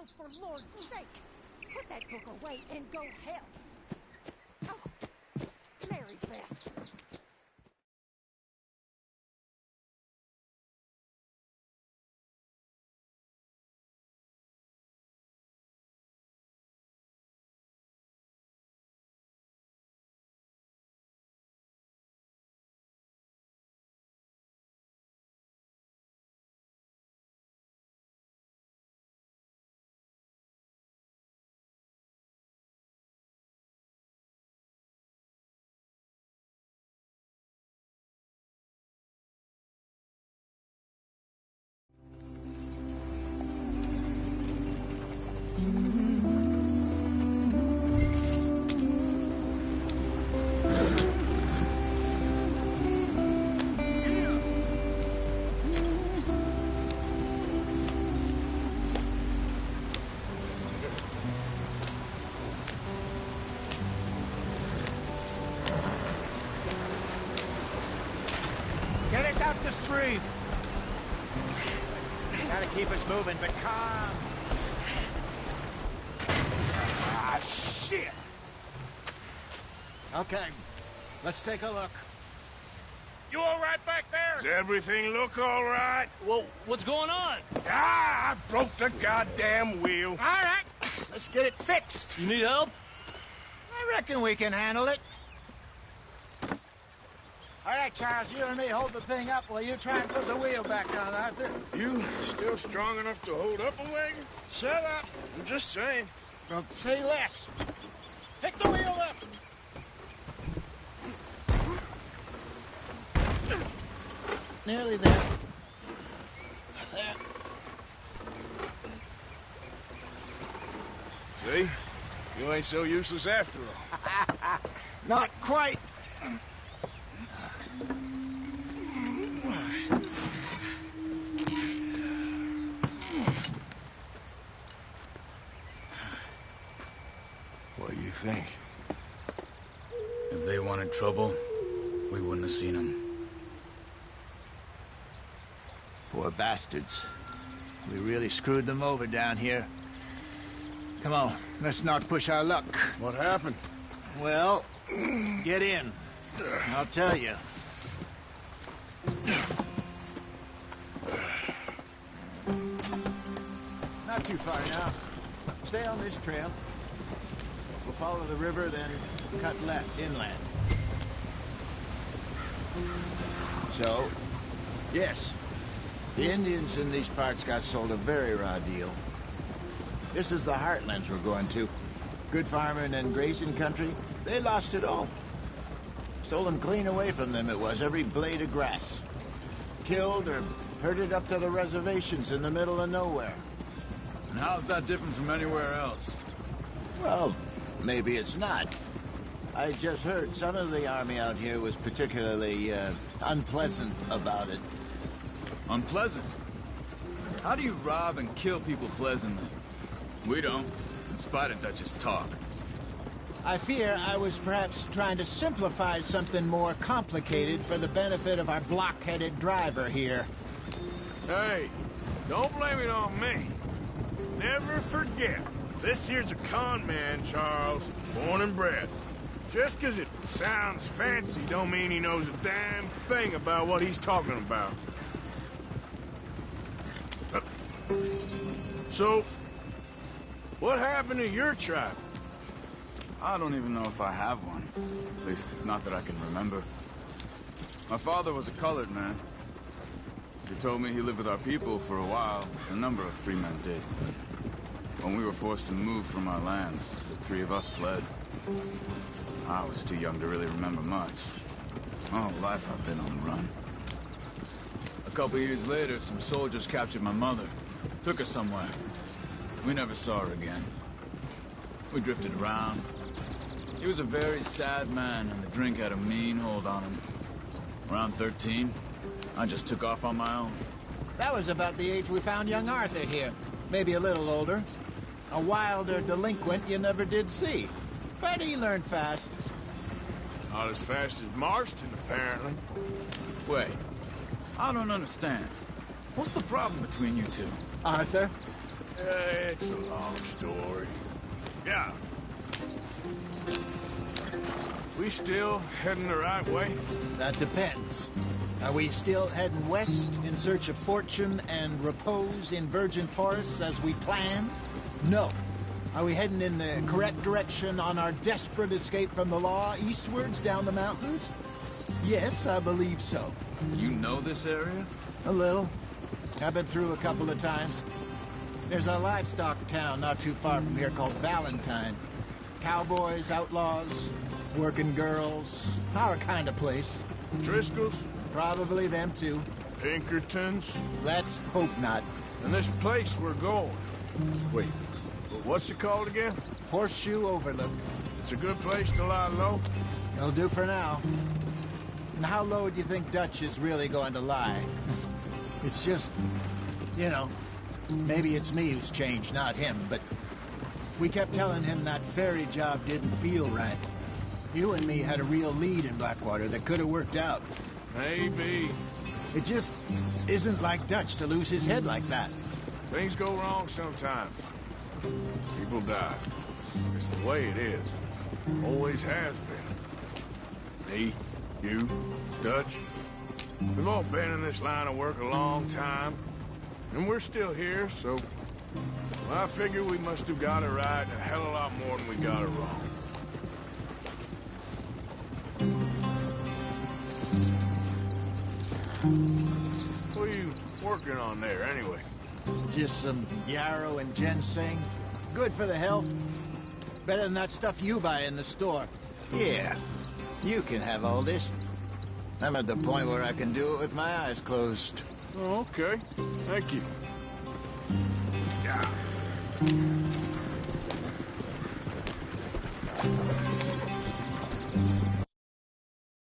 Charles, for Lord's sake! Put that book away and go help! Oh, Mary Beth! Get us out the stream. Gotta keep us moving, but calm. Ah, shit! Okay, let's take a look. You all right back there? Does everything look all right? Well, what's going on? Ah, I broke the goddamn wheel. All right, let's get it fixed. You need help? I reckon we can handle it. All right, Charles, you and me hold the thing up while you try and put the wheel back on, Arthur. You still strong enough to hold up a wagon? Shut up. I'm just saying. Don't say less. Pick the wheel up. Nearly there. There. See? You ain't so useless after all. Not quite. What do you think? If they wanted trouble, we wouldn't have seen them. Poor bastards. We really screwed them over down here. Come on, let's not push our luck. What happened? Well, get in. I'll tell you. Not too far now. Stay on this trail. We'll follow the river, then cut left inland. So, yes, the Indians in these parts got sold a very raw deal. This is the heartlands we're going to. Good farming and grazing country, they lost it all. Stolen clean away from them it was, every blade of grass. Killed or herded up to the reservations in the middle of nowhere. And how's that different from anywhere else? Well, maybe it's not. I just heard some of the army out here was particularly unpleasant about it. Unpleasant? How do you rob and kill people pleasantly? We don't, in spite of Dutch's talk. I fear I was perhaps trying to simplify something more complicated for the benefit of our block-headed driver here. Hey, don't blame it on me. Never forget, this here's a con man, Charles, born and bred. Just 'cause it sounds fancy don't mean he knows a damn thing about what he's talking about. So, what happened to your tribe? I don't even know if I have one. At least, not that I can remember. My father was a colored man. He told me he lived with our people for a while. A number of free men did. When we were forced to move from our lands, the three of us fled. I was too young to really remember much. My whole life I've been on the run. A couple years later, some soldiers captured my mother. Took her somewhere. We never saw her again. We drifted around. He was a very sad man, and the drink had a mean hold on him. Around 13, I just took off on my own. That was about the age we found young Arthur here. Maybe a little older. A wilder delinquent you never did see. But he learned fast. Not as fast as Marston, apparently. Wait, I don't understand. What's the problem between you two? Arthur, It's a long story. Yeah. We still heading the right way? That depends. Are we still heading west in search of fortune and repose in virgin forests as we planned? No. Are we heading in the correct direction on our desperate escape from the law eastwards down the mountains? Yes, I believe so. You know this area? A little. I've been through a couple of times. There's a livestock town not too far from here called Valentine. Cowboys, outlaws, working girls, our kind of place. Driscoll's? Probably them too. Pinkertons? Let's hope not. And this place we're going. Wait, what's it called again? Horseshoe Overlook. It's a good place to lie low? It'll do for now. And how low do you think Dutch is really going to lie? It's just, you know, maybe it's me who's changed, not him, but we kept telling him that ferry job didn't feel right. You and me had a real lead in Blackwater that could have worked out. Maybe. It just isn't like Dutch to lose his head like that. Things go wrong sometimes. People die. It's the way it is. Always has been. Me, you, Dutch. We've all been in this line of work a long time. And we're still here, so... Well, I figure we must have got it right a hell of a lot more than we got it wrong. What are you working on there, anyway? Just some yarrow and ginseng. Good for the health. Better than that stuff you buy in the store. Yeah, you can have all this. I'm at the point where I can do it with my eyes closed. Oh, okay. Thank you. Yeah.